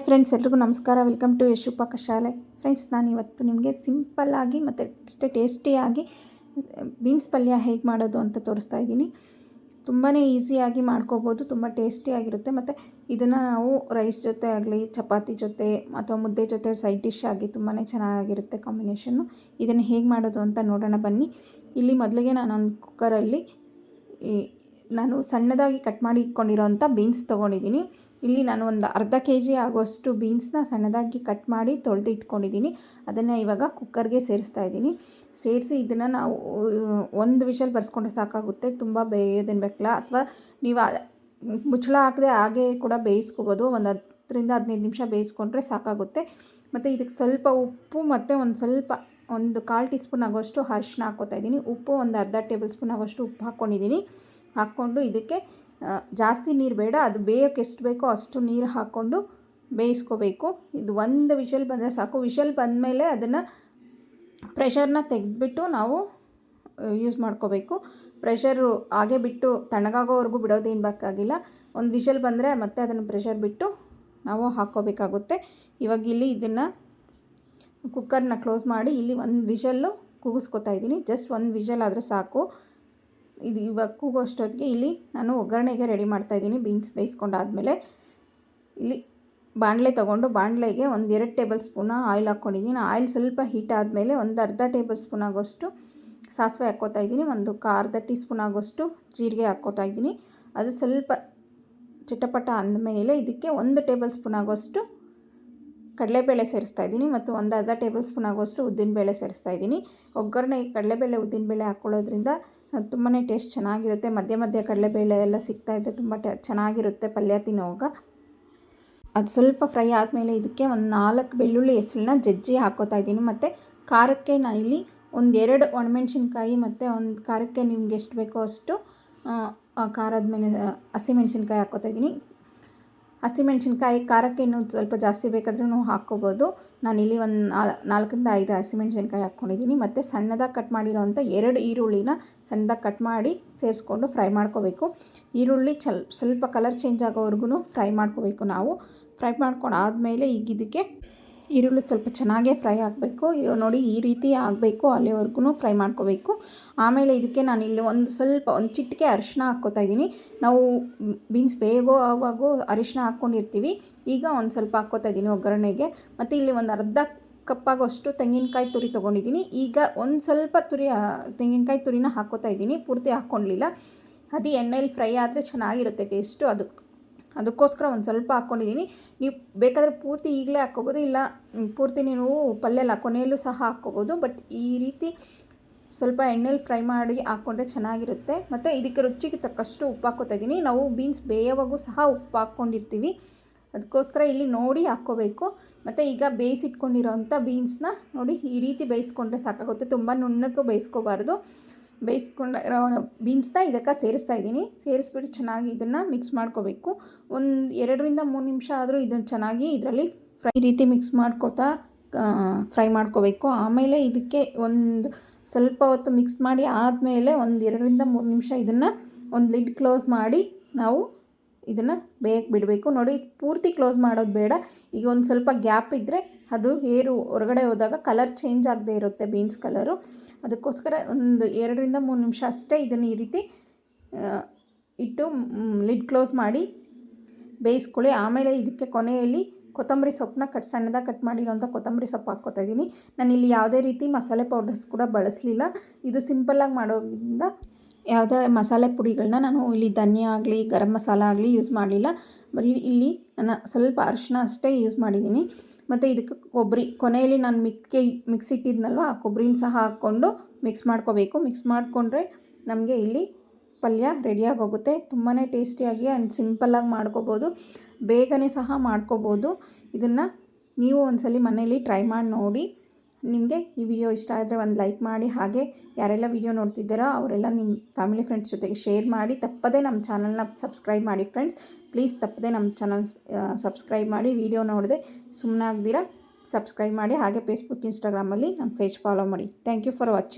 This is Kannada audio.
ಫ್ರೆಂಡ್ಸ್, ಎಲ್ರಿಗೂ ನಮಸ್ಕಾರ. Welcome to Yashu Pakashale. Friends, ನಾನು ಇವತ್ತು ನಿಮಗೆ ಸಿಂಪಲ್ಲಾಗಿ ಮತ್ತು ಅಷ್ಟೇ ಟೇಸ್ಟಿಯಾಗಿ ಬೀನ್ಸ್ ಪಲ್ಯ ಹೇಗೆ ಮಾಡೋದು ಅಂತ ತೋರಿಸ್ತಾ ಇದ್ದೀನಿ. ತುಂಬಾ ಈಸಿಯಾಗಿ ಮಾಡ್ಕೋಬೋದು, ತುಂಬ ಟೇಸ್ಟಿಯಾಗಿರುತ್ತೆ. ಮತ್ತು ಇದನ್ನು ನಾವು ರೈಸ್ ಜೊತೆ ಆಗಲಿ, ಚಪಾತಿ ಜೊತೆ ಅಥವಾ ಮುದ್ದೆ ಜೊತೆ ಸೈಡ್ ಡಿಶ್ ಆಗಿ ತುಂಬಾ ಚೆನ್ನಾಗಿರುತ್ತೆ ಕಾಂಬಿನೇಷನ್ನು. ಇದನ್ನು ಹೇಗೆ ಮಾಡೋದು ಅಂತ ನೋಡೋಣ ಬನ್ನಿ. ಇಲ್ಲಿ ಮೊದಲಿಗೆ ನಾನೊಂದು ಕುಕ್ಕರಲ್ಲಿ ನಾನು ಸಣ್ಣದಾಗಿ ಕಟ್ ಮಾಡಿ ಇಟ್ಕೊಂಡಿರೋಂಥ ಬೀನ್ಸ್ ತೊಗೊಂಡಿದ್ದೀನಿ. ಇಲ್ಲಿ ನಾನು ಒಂದು ಅರ್ಧ kg ಆಗೋಷ್ಟು ಬೀನ್ಸ್ನ ಸಣ್ಣದಾಗಿ ಕಟ್ ಮಾಡಿ ತೊಳೆದು ಇಟ್ಕೊಂಡಿದ್ದೀನಿ. ಅದನ್ನು ಇವಾಗ ಕುಕ್ಕರ್ಗೆ ಸೇರಿಸ್ತಾ ಇದ್ದೀನಿ. ಸೇರಿಸಿ ಇದನ್ನು ನಾವು ಒಂದು ವಿಷಲ್ ಬರ್ಸ್ಕೊಂಡ್ರೆ ಸಾಕಾಗುತ್ತೆ, ತುಂಬ ಬೇಯೋದೇನು ಬೇಕಲ್ಲ. ಅಥವಾ ನೀವು ಮುಚ್ಚಳ ಹಾಕದೆ ಹಾಗೆ ಕೂಡ ಬೇಯಿಸ್ಕೋಬೋದು. ಒಂದು 10ರಿಂದ 15 ನಿಮಿಷ ಬೇಯಿಸ್ಕೊಂಡ್ರೆ ಸಾಕಾಗುತ್ತೆ. ಮತ್ತು ಇದಕ್ಕೆ ಸ್ವಲ್ಪ ಉಪ್ಪು ಮತ್ತು ಒಂದು 1/4 ಟೀ ಸ್ಪೂನ್ ಆಗೋಷ್ಟು ಅರಿಶಿನ ಹಾಕ್ಕೋತಾ ಇದ್ದೀನಿ. ಉಪ್ಪು ಒಂದು ಅರ್ಧ ಟೇಬಲ್ ಸ್ಪೂನ್ ಆಗೋಷ್ಟು ಉಪ್ಪು ಹಾಕ್ಕೊಂಡಿದ್ದೀನಿ. ಹಾಕ್ಕೊಂಡು ಇದಕ್ಕೆ ಜಾಸ್ತಿ ನೀರು ಬೇಡ, ಅದು ಬೇಯೋಕ್ಕೆ ಎಷ್ಟು ಬೇಕೋ ಅಷ್ಟು ನೀರು ಹಾಕ್ಕೊಂಡು ಬೇಯಿಸ್ಕೋಬೇಕು. ಇದು ಒಂದು ವಿಷಲ್ ಬಂದರೆ ಸಾಕು. ವಿಷಲ್ ಬಂದಮೇಲೆ ಅದನ್ನು ಪ್ರೆಷರ್ನ ತೆಗೆದುಬಿಟ್ಟು ನಾವು ಯೂಸ್ ಮಾಡ್ಕೋಬೇಕು. ಪ್ರೆಷರು ಹಾಗೆ ಬಿಟ್ಟು ತಣ್ಣಗಾಗೋವರೆಗೂ ಬಿಡೋದೇನು ಬೇಕಾಗಿಲ್ಲ. ಒಂದು ವಿಷಲ್ ಬಂದರೆ ಮತ್ತೆ ಅದನ್ನು ಪ್ರೆಷರ್ ಬಿಟ್ಟು ನಾವು ಹಾಕ್ಕೋಬೇಕಾಗುತ್ತೆ. ಇವಾಗ ಇಲ್ಲಿ ಇದನ್ನು ಕುಕ್ಕರ್ನ ಕ್ಲೋಸ್ ಮಾಡಿ ಇಲ್ಲಿ ಒಂದು ವಿಷಲ್ಲು ಕೂಗಿಸ್ಕೊತಾ ಇದ್ದೀನಿ. ಜಸ್ಟ್ ಒಂದು ವಿಷಲ್ ಆದರೆ ಸಾಕು. ಇದು ಇವಾಗ ಕೂಗೋಷ್ಟೊತ್ತಿಗೆ ಇಲ್ಲಿ ನಾನು ಒಗ್ಗರಣೆಗೆ ರೆಡಿ ಮಾಡ್ತಾಯಿದ್ದೀನಿ. ಬೀನ್ಸ್ ಬೇಯಿಸ್ಕೊಂಡಾದಮೇಲೆ ಇಲ್ಲಿ ಬಾಣಲೆ ತೊಗೊಂಡು ಬಾಣಲೆಗೆ 1-2 ಟೇಬಲ್ ಸ್ಪೂನ ಆಯಿಲ್ ಹಾಕ್ಕೊಂಡಿದ್ದೀನಿ. ಆಯಿಲ್ ಸ್ವಲ್ಪ ಹೀಟ್ ಆದಮೇಲೆ ಒಂದು ಅರ್ಧ ಟೇಬಲ್ ಸ್ಪೂನ್ ಆಗೋಷ್ಟು ಸಾಸಿವೆ ಹಾಕ್ಕೋತಾ ಇದ್ದೀನಿ. ಒಂದು ಅರ್ಧ ಟೀ ಸ್ಪೂನ್ ಆಗೋಷ್ಟು ಜೀರಿಗೆ ಹಾಕ್ಕೋತಾ ಇದ್ದೀನಿ. ಅದು ಸ್ವಲ್ಪ ಚಿಟಪಟ ಅಂದಮೇಲೆ ಇದಕ್ಕೆ 1 ಟೇಬಲ್ ಸ್ಪೂನ್ ಆಗೋಷ್ಟು ಕಡಲೆಬೇಳೆ ಸೇರಿಸ್ತಾ ಇದ್ದೀನಿ ಮತ್ತು ಒಂದು ಅರ್ಧ ಟೇಬಲ್ ಸ್ಪೂನ್ ಆಗೋಷ್ಟು ಉದ್ದಿನಬೇಳೆ ಸೇರಿಸ್ತಾ ಇದ್ದೀನಿ. ಒಗ್ಗರಣೆಗೆ ಕಡಲೆಬೇಳೆ ಉದ್ದಿನಬೇಳೆ ಹಾಕ್ಕೊಳ್ಳೋದ್ರಿಂದ ತುಂಬಾ ಟೇಸ್ಟ್ ಚೆನ್ನಾಗಿರುತ್ತೆ. ಮಧ್ಯೆ ಮಧ್ಯೆ ಕಡಲೆಬೇಳೆ ಎಲ್ಲ ಸಿಗ್ತಾಯಿದ್ರೆ ತುಂಬ ಚೆನ್ನಾಗಿರುತ್ತೆ ಪಲ್ಯ ತಿನ್ನೋವಾಗ. ಅದು ಸ್ವಲ್ಪ ಫ್ರೈ ಆದಮೇಲೆ ಇದಕ್ಕೆ ಒಂದು 4 ಬೆಳ್ಳುಳ್ಳಿ ಹೆಸರನ್ನ ಜಜ್ಜಿ ಹಾಕ್ಕೋತಾ ಇದ್ದೀನಿ. ಮತ್ತು ಖಾರಕ್ಕೆ ನಾನಿಲ್ಲಿ 1-2 ಒಣಮೆಣ್ಸಿನ್ಕಾಯಿ ಮತ್ತು ಒಂದು ಖಾರಕ್ಕೆ ನಿಮ್ಗೆ ಎಷ್ಟು ಬೇಕೋ ಅಷ್ಟು ಖಾರದ ಮೇಲೆ ಹಸಿಮೆಣ್ಸಿನ್ಕಾಯಿ ಹಾಕ್ಕೋತಾ ಇದ್ದೀನಿ. ಹಸಿಮೆಣ್ಸಿನ್ಕಾಯಿ ಖಾರಕ್ಕೆ ಇನ್ನೂ ಸ್ವಲ್ಪ ಜಾಸ್ತಿ ಬೇಕಾದ್ರೂ ಹಾಕ್ಕೋಬೋದು. ನಾನಿಲ್ಲಿ ಒಂದು 4ರಿಂದ 5 ಹಸಿಮೆಣ್ಸಿನ್ಕಾಯಿ ಹಾಕ್ಕೊಂಡಿದ್ದೀನಿ. ಮತ್ತು ಸಣ್ಣದಾಗಿ ಕಟ್ ಮಾಡಿರೋಂಥ 2 ಈರುಳ್ಳಿನ ಸಣ್ಣದಾಗಿ ಕಟ್ ಮಾಡಿ ಸೇರಿಸ್ಕೊಂಡು ಫ್ರೈ ಮಾಡ್ಕೋಬೇಕು. ಈರುಳ್ಳಿ ಸ್ವಲ್ಪ ಕಲರ್ ಚೇಂಜ್ ಆಗೋವರೆಗೂ ಫ್ರೈ ಮಾಡ್ಕೋಬೇಕು. ನಾವು ಫ್ರೈ ಮಾಡ್ಕೊಂಡು ಆದಮೇಲೆ ಈಗ ಇದಕ್ಕೆ ಈರುಳ್ಳಿ ಸ್ವಲ್ಪ ಚೆನ್ನಾಗೇ ಫ್ರೈ ಆಗಬೇಕು. ನೋಡಿ, ಈ ರೀತಿ ಆಗಬೇಕು, ಅಲ್ಲಿವರೆಗೂ ಫ್ರೈ ಮಾಡ್ಕೋಬೇಕು. ಆಮೇಲೆ ಇದಕ್ಕೆ ನಾನಿಲ್ಲಿ ಒಂದು ಚಿಟಿಕೆ ಅರಿಶಿನ ಹಾಕ್ಕೋತಾ ಇದ್ದೀನಿ. ನಾವು ಬೀನ್ಸ್ ಬೇಯೋವಾಗೂ ಅರಿಶಿನ ಹಾಕ್ಕೊಂಡಿರ್ತೀವಿ. ಈಗ ಒಂದು ಸ್ವಲ್ಪ ಹಾಕ್ಕೋತಾ ಇದ್ದೀನಿ ಒಗ್ಗರಣೆಗೆ. ಮತ್ತು ಇಲ್ಲಿ ಒಂದು ಅರ್ಧ ಕಪ್ಪಾಗೋಷ್ಟು ತೆಂಗಿನಕಾಯಿ ತುರಿ ತೊಗೊಂಡಿದ್ದೀನಿ. ಈಗ ಒಂದು ಸ್ವಲ್ಪ ತೆಂಗಿನಕಾಯಿ ತುರಿನ ಹಾಕ್ಕೋತಾ ಇದ್ದೀನಿ, ಪೂರ್ತಿ ಹಾಕ್ಕೊಂಡಿಲ್ಲ. ಅದು ಎಣ್ಣೆಯಲ್ಲಿ ಫ್ರೈ ಆದರೆ ಚೆನ್ನಾಗಿರುತ್ತೆ ಟೇಸ್ಟು. ಅದಕ್ಕೋಸ್ಕರ ಒಂದು ಸ್ವಲ್ಪ ಹಾಕ್ಕೊಂಡಿದ್ದೀನಿ. ನೀವು ಬೇಕಾದರೆ ಪೂರ್ತಿ ಈಗಲೇ ಹಾಕ್ಕೋಬೋದು, ಇಲ್ಲ ಪೂರ್ತಿ ನೀವು ಪಲ್ಯ ಕೊನೆಯಲ್ಲೂ ಸಹ ಹಾಕ್ಕೋಬೋದು. ಬಟ್ ಈ ರೀತಿ ಸ್ವಲ್ಪ ಎಣ್ಣೆಲಿ ಫ್ರೈ ಮಾಡಿ ಹಾಕ್ಕೊಂಡ್ರೆ ಚೆನ್ನಾಗಿರುತ್ತೆ. ಮತ್ತು ಇದಕ್ಕೆ ರುಚಿಗೆ ತಕ್ಕಷ್ಟು ಉಪ್ಪು ಹಾಕ್ಕೋತಾ ಇದ್ದೀನಿ. ನಾವು ಬೀನ್ಸ್ ಬೇಯೋವಾಗೂ ಸಹ ಉಪ್ಪು ಹಾಕ್ಕೊಂಡಿರ್ತೀವಿ, ಅದಕ್ಕೋಸ್ಕರ ಇಲ್ಲಿ ನೋಡಿ ಹಾಕ್ಕೋಬೇಕು. ಮತ್ತು ಈಗ ಬೇಯಿಸಿಟ್ಕೊಂಡಿರೋಂಥ ಬೀನ್ಸ್ನ ನೋಡಿ ಈ ರೀತಿ ಬೇಯಿಸ್ಕೊಂಡ್ರೆ ಸಾಕಾಗುತ್ತೆ. ತುಂಬ ನುಣ್ಣಕ್ಕೂ ಬೇಯಿಸ್ಕೋಬಾರ್ದು. ಬೇಯಿಸ್ಕೊಂಡಿರೋ ಬೀನ್ಸ್ನ ಇದಕ್ಕೆ ಸೇರಿಸ್ತಾ ಇದ್ದೀನಿ. ಸೇರಿಸ್ಬಿಟ್ಟು ಚೆನ್ನಾಗಿ ಇದನ್ನು ಮಿಕ್ಸ್ ಮಾಡ್ಕೋಬೇಕು. ಒಂದು 2ರಿಂದ 3 ನಿಮಿಷ ಆದರೂ ಇದನ್ನು ಚೆನ್ನಾಗಿ ಇದರಲ್ಲಿ ಈ ರೀತಿ ಮಿಕ್ಸ್ ಮಾಡ್ಕೋತಾ ಫ್ರೈ ಮಾಡ್ಕೋಬೇಕು. ಆಮೇಲೆ ಇದಕ್ಕೆ ಒಂದು ಸ್ವಲ್ಪ ಹೊತ್ತು ಮಿಕ್ಸ್ ಮಾಡಿ ಆದಮೇಲೆ ಒಂದು 2ರಿಂದ 3 ನಿಮಿಷ ಇದನ್ನು ಒಂದು ಲಿಡ್ ಕ್ಲೋಸ್ ಮಾಡಿ ನಾವು ಇದನ್ನು ಬೇಯಕ್ಕೆ ಬಿಡಬೇಕು. ನೋಡಿ, ಪೂರ್ತಿ ಕ್ಲೋಸ್ ಮಾಡೋದು ಬೇಡ. ಈಗ ಒಂದು ಸ್ವಲ್ಪ ಗ್ಯಾಪ್ ಇದ್ದರೆ ಅದು ಹೊರಗಡೆ ಹೋದಾಗ ಕಲರ್ ಚೇಂಜ್ ಆಗದೆ ಇರುತ್ತೆ ಬೀನ್ಸ್ ಕಲರು. ಅದಕ್ಕೋಸ್ಕರ ಒಂದು 2ರಿಂದ 3 ನಿಮಿಷ ಅಷ್ಟೇ ಇದನ್ನು ಈ ರೀತಿ ಇಟ್ಟು ಲಿಡ್ ಕ್ಲೋಸ್ ಮಾಡಿ ಬೇಯಿಸ್ಕೊಳ್ಳಿ. ಆಮೇಲೆ ಇದಕ್ಕೆ ಕೊನೆಯಲ್ಲಿ ಕೊತ್ತಂಬರಿ ಸೊಪ್ಪನ್ನ ಸಣ್ಣದಾಗಿ ಕಟ್ ಮಾಡಿರೋಂಥ ಕೊತ್ತಂಬರಿ ಸೊಪ್ಪು ಹಾಕ್ಕೋತಾ ಇದ್ದೀನಿ. ನಾನಿಲ್ಲಿ ಯಾವುದೇ ರೀತಿ ಮಸಾಲೆ ಪೌಡರ್ಸ್ ಕೂಡ ಬಳಸಲಿಲ್ಲ. ಇದು ಸಿಂಪಲ್ಲಾಗಿ ಮಾಡೋದ್ರಿಂದ ಯಾವುದೇ ಮಸಾಲೆ ಪುಡಿಗಳನ್ನ ನಾನು ಇಲ್ಲಿ ಧನಿಯಾ ಆಗಲಿ ಗರಂ ಮಸಾಲ ಆಗಲಿ ಯೂಸ್ ಮಾಡಲಿಲ್ಲ. ಬರೀ ಇಲ್ಲಿ ನಾನು ಸ್ವಲ್ಪ ಅರಿಶಿನ ಅಷ್ಟೇ ಯೂಸ್ ಮಾಡಿದ್ದೀನಿ. ಮತ್ತು ಇದಕ್ಕೆ ಕೊಬ್ಬರಿ ಕೊನೆಯಲ್ಲಿ ನಾನು ಮಿಕ್ಸಿ ಇಟ್ಟಿದ್ನಲ್ವ, ಆ ಕೊಬ್ಬರಿನ ಸಹ ಹಾಕ್ಕೊಂಡು ಮಿಕ್ಸ್ ಮಾಡ್ಕೋಬೇಕು. ಮಿಕ್ಸ್ ಮಾಡಿಕೊಂಡ್ರೆ ನಮಗೆ ಇಲ್ಲಿ ಪಲ್ಯ ರೆಡಿಯಾಗಿ ಹೋಗುತ್ತೆ. ತುಂಬಾ ಟೇಸ್ಟಿಯಾಗಿ ಆ್ಯಂಡ್ ಸಿಂಪಲ್ಲಾಗಿ ಮಾಡ್ಕೋಬೋದು, ಬೇಗನೆ ಸಹ ಮಾಡ್ಕೋಬೋದು. ಇದನ್ನು ನೀವು ಒಂದ್ಸಲಿ ಮನೇಲಿ ಟ್ರೈ ಮಾಡಿ ನೋಡಿ. ನಿಮಗೆ ಈ ವಿಡಿಯೋ ಇಷ್ಟ ಆದರೆ ಒಂದು ಲೈಕ್ ಮಾಡಿ. ಹಾಗೆ ಯಾರೆಲ್ಲ ವಿಡಿಯೋ ನೋಡ್ತಿದ್ದಾರೋ ಅವರೆಲ್ಲ ನಿಮ್ಮ ಫ್ಯಾಮಿಲಿ ಫ್ರೆಂಡ್ಸ್ ಜೊತೆಗೆ ಶೇರ್ ಮಾಡಿ. ತಪ್ಪದೇ ನಮ್ಮ ಚಾನಲ್ನ ಸಬ್ಸ್ಕ್ರೈಬ್ ಮಾಡಿ ಫ್ರೆಂಡ್ಸ್. ಪ್ಲೀಸ್ ತಪ್ಪದೇ ನಮ್ಮ ಚಾನಲ್ ಸಬ್ಸ್ಕ್ರೈಬ್ ಮಾಡಿ. ವಿಡಿಯೋ ನೋಡದೆ ಸುಮ್ಮನೆ ಆಗ್ದಿರ ಸಬ್ಸ್ಕ್ರೈಬ್ ಮಾಡಿ. ಹಾಗೆ ಫೇಸ್ಬುಕ್ ಇನ್ಸ್ಟಾಗ್ರಾಮಲ್ಲಿ ನಮ್ಮ ಪೇಜ್ ಫಾಲೋ ಮಾಡಿ. Thank you for watching.